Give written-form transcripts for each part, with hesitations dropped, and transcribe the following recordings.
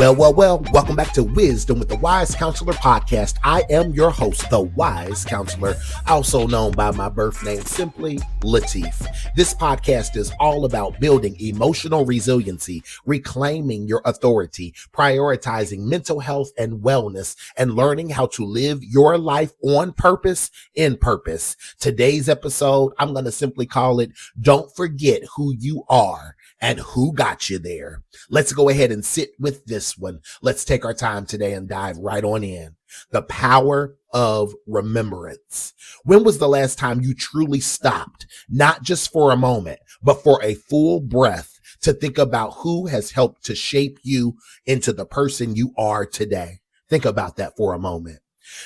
Well, welcome back to Wisdom with the Wise Counselor podcast. I am your host, the Wise Counselor, also known by my birth name, simply Latif. This podcast is all about building emotional resiliency, reclaiming your authority, prioritizing mental health and wellness, and learning how to live your life on purpose, in purpose. Today's episode, I'm going to simply call it, Don't Forget Who You Are and Who Got You There. Let's go ahead and sit with this one. Let's take our time today and dive right on in. The power of remembrance. When was the last time you truly stopped, not just for a moment, but for a full breath to think about who has helped to shape you into the person you are today? Think about that for a moment.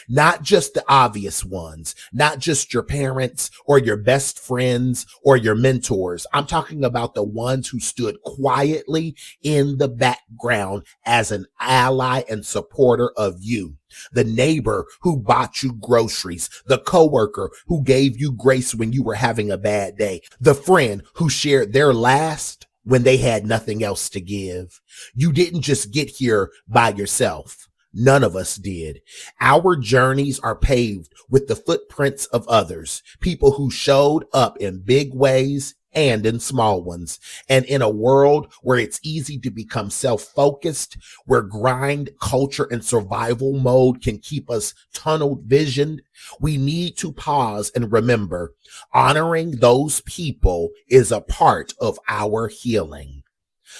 Not just the obvious ones, not just your parents or your best friends or your mentors. I'm talking about the ones who stood quietly in the background as an ally and supporter of you. The neighbor who bought you groceries, the coworker who gave you grace when you were having a bad day, the friend who shared their last when they had nothing else to give. You didn't just get here by yourself. None of us did. Our journeys are paved with the footprints of others, people who showed up in big ways and in small ones. And in a world where it's easy to become self-focused, where grind culture and survival mode can keep us tunnel visioned, we need to pause and remember, honoring those people is a part of our healing.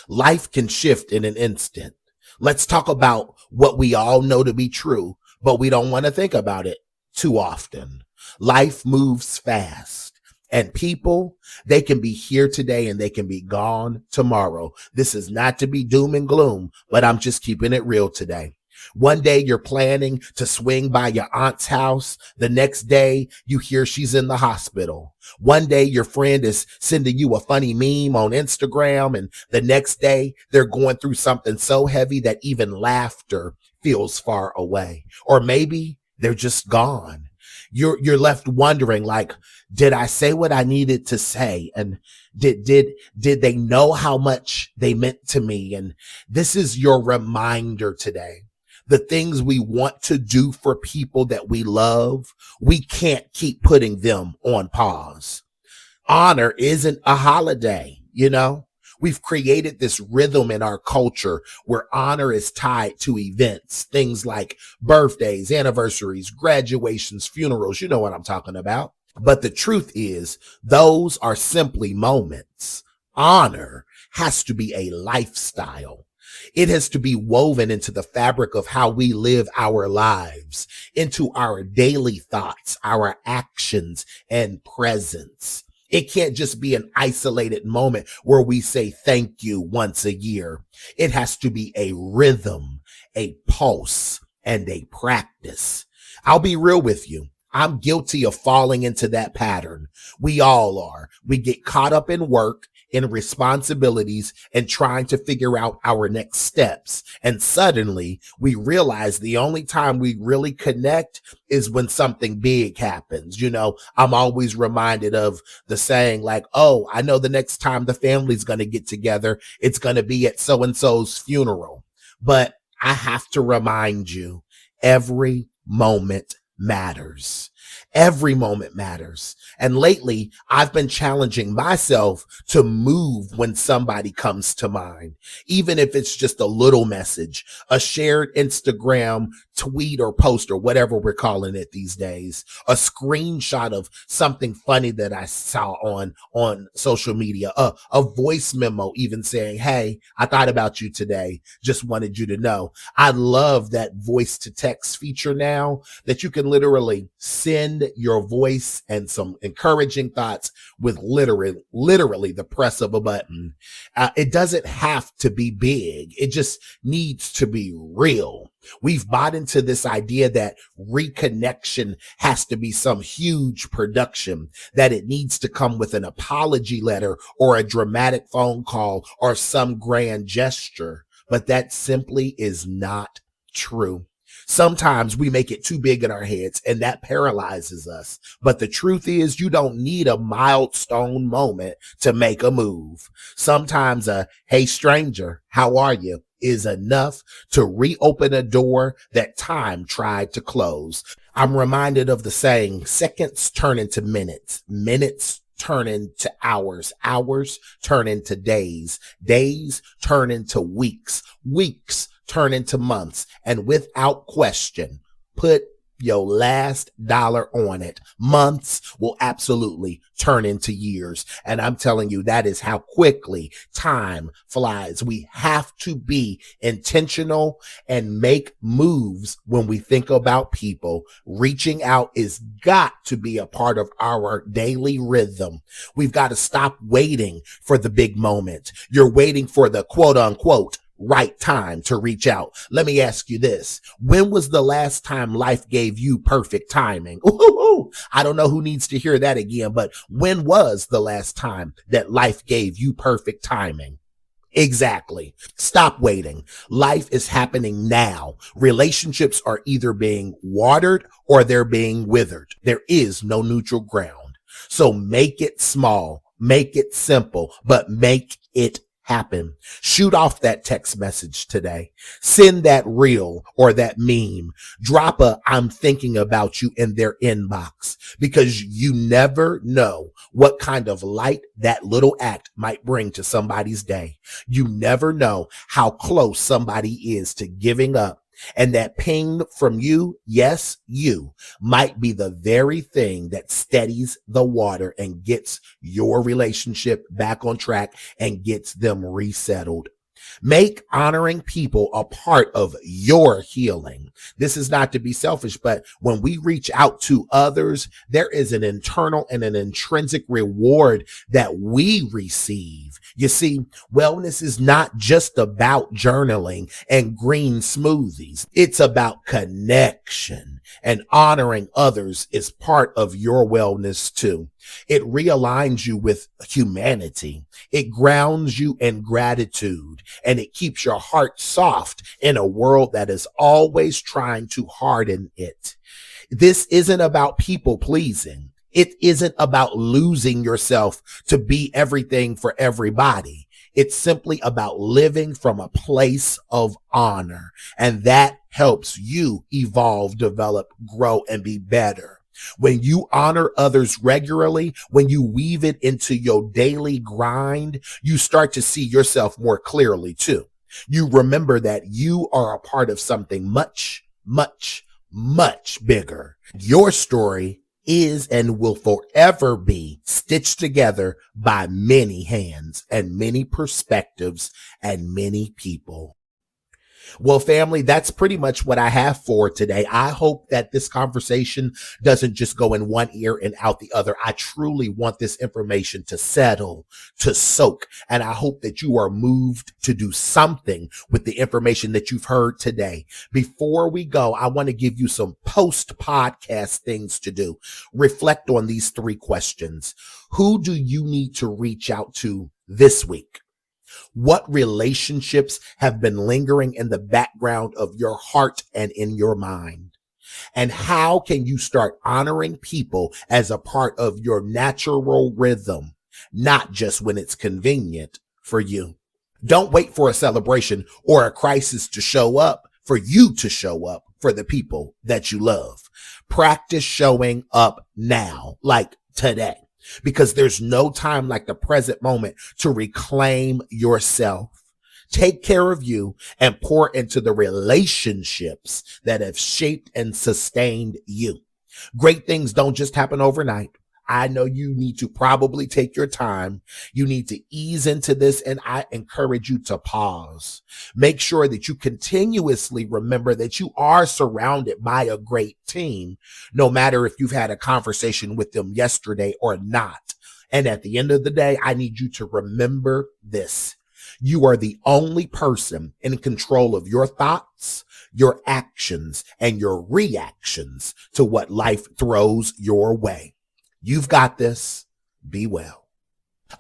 Life can shift in an instant. Let's talk about what we all know to be true, but we don't want to think about it too often. Life moves fast, and people, they can be here today and they can be gone tomorrow. This is not to be doom and gloom, but I'm just keeping it real today. One day you're planning to swing by your aunt's house. The next day you hear she's in the hospital. One day your friend is sending you a funny meme on Instagram, and the next day they're going through something so heavy that even laughter feels far away. Or maybe they're just gone. You're left wondering, like, did I say what I needed to say? And did they know how much they meant to me? And this is your reminder today. The things we want to do for people that we love, we can't keep putting them on pause. Honor isn't a holiday, you know? We've created this rhythm in our culture where honor is tied to events, things like birthdays, anniversaries, graduations, funerals. You know what I'm talking about. But the truth is, those are simply moments. Honor has to be a lifestyle. It has to be woven into the fabric of how we live our lives, into our daily thoughts, our actions, and presence. It can't just be an isolated moment where we say thank you once a year. It has to be a rhythm, a pulse, and a practice. I'll be real with you. I'm guilty of falling into that pattern. We all are. We get caught up in work, in responsibilities, and trying to figure out our next steps. And suddenly we realize the only time we really connect is when something big happens. You know, I'm always reminded of the saying like, oh, I know the next time the family's going to get together, it's going to be at so-and-so's funeral. But I have to remind you, every moment matters. Every moment matters. And lately, I've been challenging myself to move when somebody comes to mind, even if it's just a little message, a shared Instagram tweet or post or whatever we're calling it these days, a screenshot of something funny that I saw on social media, a voice memo even saying, hey, I thought about you today. Just wanted you to know. I love that voice to text feature now that you can literally send your voice and some encouraging thoughts with literally the press of a button. It doesn't have to be big. It just needs to be real. We've bought into this idea that reconnection has to be some huge production, that it needs to come with an apology letter or a dramatic phone call or some grand gesture. But that simply is not true. Sometimes we make it too big in our heads and that paralyzes us. But the truth is, you don't need a milestone moment to make a move. Sometimes hey stranger, how are you? is enough to reopen a door that time tried to close. I'm reminded of the saying, seconds turn into minutes, minutes turn into hours, hours turn into days, days turn into weeks, weeks turn into months, and without question, put your last dollar on it. Months will absolutely turn into years. And I'm telling you, that is how quickly time flies. We have to be intentional and make moves when we think about people. Reaching out is got to be a part of our daily rhythm. We've got to stop waiting for the big moment. You're waiting for the quote unquote right time to reach out. Let me ask you this. When was the last time life gave you perfect timing? Ooh, I don't know who needs to hear that again, but when was the last time that life gave you perfect timing? Exactly. Stop waiting. Life is happening now. Relationships are either being watered or they're being withered. There is no neutral ground. So make it small, make it simple, but make it happen. Shoot off that text message today. Send that reel or that meme. Drop a I'm thinking about you in their inbox, because you never know what kind of light that little act might bring to somebody's day. You never know how close somebody is to giving up. And that ping from you, yes, you, might be the very thing that steadies the water and gets your relationship back on track and gets them resettled. Make honoring people a part of your healing. This is not to be selfish, but when we reach out to others, there is an internal and an intrinsic reward that we receive. You see, wellness is not just about journaling and green smoothies. It's about connection, and honoring others is part of your wellness too. It realigns you with humanity. It grounds you in gratitude, and it keeps your heart soft in a world that is always trying to harden it. This isn't about people pleasing. It isn't about losing yourself to be everything for everybody. It's simply about living from a place of honor, and that helps you evolve, develop, grow, and be better. When you honor others regularly, when you weave it into your daily grind, you start to see yourself more clearly too. You remember that you are a part of something much, much, much bigger. Your story is and will forever be stitched together by many hands and many perspectives and many people. Well, family, that's pretty much what I have for today. I hope that this conversation doesn't just go in one ear and out the other. I truly want this information to settle, to soak, and I hope that you are moved to do something with the information that you've heard today. Before we go, I want to give you some post-podcast things to do. Reflect on these 3 questions. Who do you need to reach out to this week? What relationships have been lingering in the background of your heart and in your mind? And how can you start honoring people as a part of your natural rhythm, not just when it's convenient for you? Don't wait for a celebration or a crisis to show up for you to show up for the people that you love. Practice showing up now, like today, because there's no time like the present moment to reclaim yourself. Take care of you and pour into the relationships that have shaped and sustained you. Great things don't just happen overnight. I know you need to probably take your time. You need to ease into this, and I encourage you to pause. Make sure that you continuously remember that you are surrounded by a great team, no matter if you've had a conversation with them yesterday or not. And at the end of the day, I need you to remember this. You are the only person in control of your thoughts, your actions, and your reactions to what life throws your way. You've got this. Be well.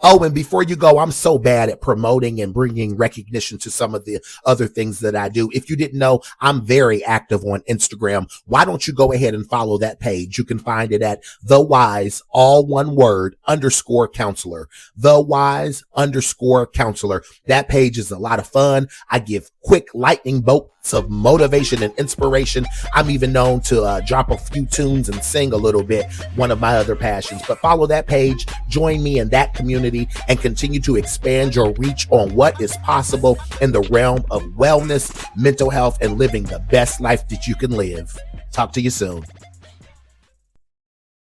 Oh, and before you go, I'm so bad at promoting and bringing recognition to some of the other things that I do. If you didn't know, I'm very active on Instagram. Why don't you go ahead and follow that page? You can find it at the wise, all one word, underscore counselor, the wise underscore counselor. That page is a lot of fun. I give quick lightning bolts of motivation and inspiration. I'm even known to drop a few tunes and sing a little bit, one of my other passions. But follow that page, join me in that community, and continue to expand your reach on what is possible in the realm of wellness, mental health, and living the best life that you can live. Talk to you soon.